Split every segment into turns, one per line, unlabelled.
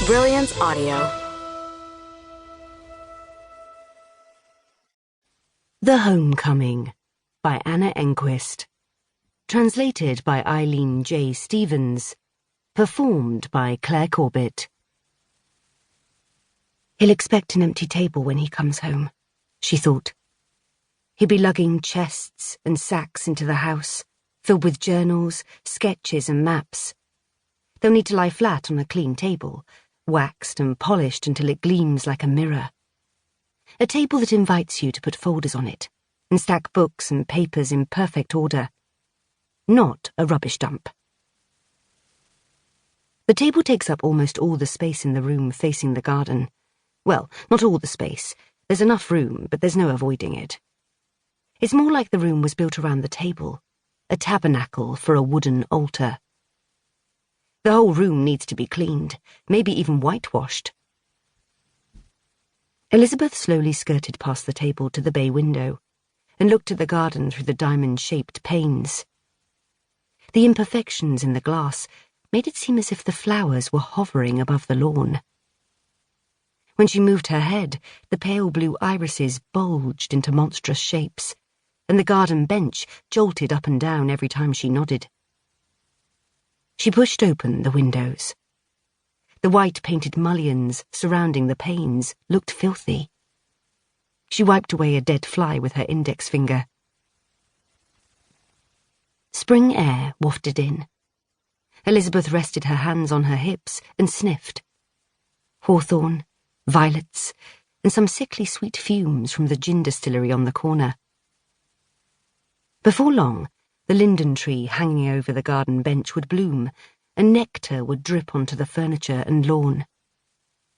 Brilliance Audio.
The Homecoming by Anna Enquist. Translated by Eileen J. Stevens. Performed by Claire Corbett. He'll expect an empty table when he comes home, she thought. He'll be lugging chests and sacks into the house, filled with journals, sketches and maps. They'll need to lie flat on a clean table, waxed and polished until it gleams like a mirror. A table that invites you to put folders on it and stack books and papers in perfect order. Not a rubbish dump. The table takes up almost all the space in the room facing the garden. Well, not all the space. There's enough room, but there's no avoiding it. It's more like the room was built around the table, a tabernacle for a wooden altar. The whole room needs to be cleaned, maybe even whitewashed. Elizabeth slowly skirted past the table to the bay window and looked at the garden through the diamond-shaped panes. The imperfections in the glass made it seem as if the flowers were hovering above the lawn. When she moved her head, the pale blue irises bulged into monstrous shapes, and the garden bench jolted up and down every time she nodded. She pushed open the windows. The white-painted mullions surrounding the panes looked filthy. She wiped away a dead fly with her index finger. Spring air wafted in. Elizabeth rested her hands on her hips and sniffed. Hawthorn, violets, and some sickly sweet fumes from the gin distillery on the corner. Before long, the linden tree hanging over the garden bench would bloom, and nectar would drip onto the furniture and lawn.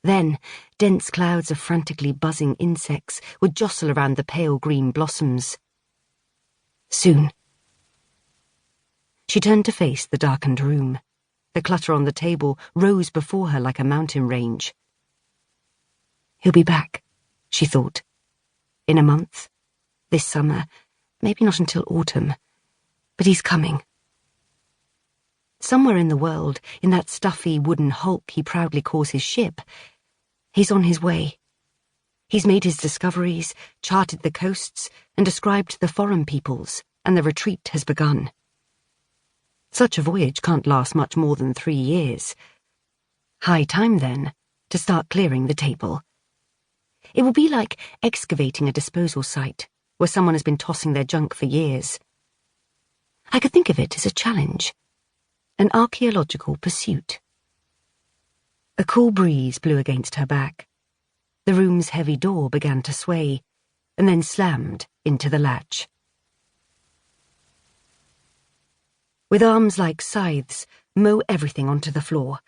Then, dense clouds of frantically buzzing insects would jostle around the pale green blossoms. Soon. She turned to face the darkened room. The clutter on the table rose before her like a mountain range. He'll be back, she thought. In a month. This summer. Maybe not until autumn. But he's coming. Somewhere in the world, in that stuffy wooden hulk he proudly calls his ship, he's on his way. He's made his discoveries, charted the coasts, and described the foreign peoples, and the retreat has begun. Such a voyage can't last much more than 3 years. High time, then, to start clearing the table. It will be like excavating a disposal site, where someone has been tossing their junk for years. I could think of it as a challenge, an archaeological pursuit. A cool breeze blew against her back. The room's heavy door began to sway, and then slammed into the latch. With arms like scythes, mow everything onto the floor,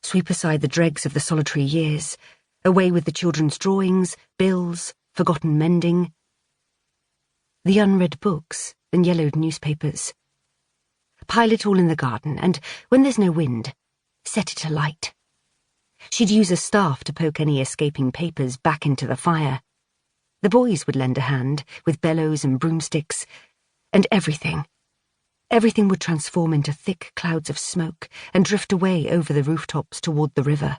sweep aside the dregs of the solitary years, away with the children's drawings, bills, forgotten mending, the unread books and yellowed newspapers. Pile it all in the garden, and, when there's no wind, set it alight. She'd use a staff to poke any escaping papers back into the fire. The boys would lend a hand, with bellows and broomsticks, and everything would transform into thick clouds of smoke and drift away over the rooftops toward the river.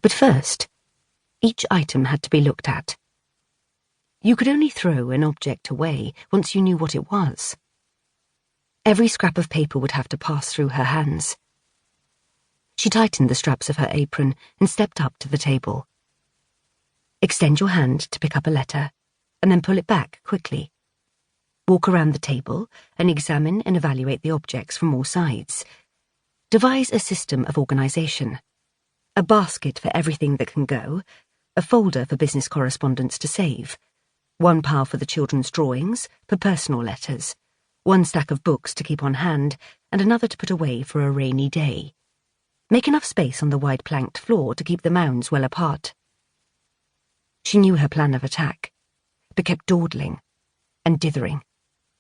But first, each item had to be looked at. You could only throw an object away once you knew what it was. Every scrap of paper would have to pass through her hands. She tightened the straps of her apron and stepped up to the table. Extend your hand to pick up a letter, and then pull it back quickly. Walk around the table and examine and evaluate the objects from all sides. Devise a system of organization. A basket for everything that can go, a folder for business correspondence to save, one pile for the children's drawings, for personal letters, one stack of books to keep on hand, and another to put away for a rainy day. Make enough space on the wide planked floor to keep the mounds well apart. She knew her plan of attack, but kept dawdling and dithering.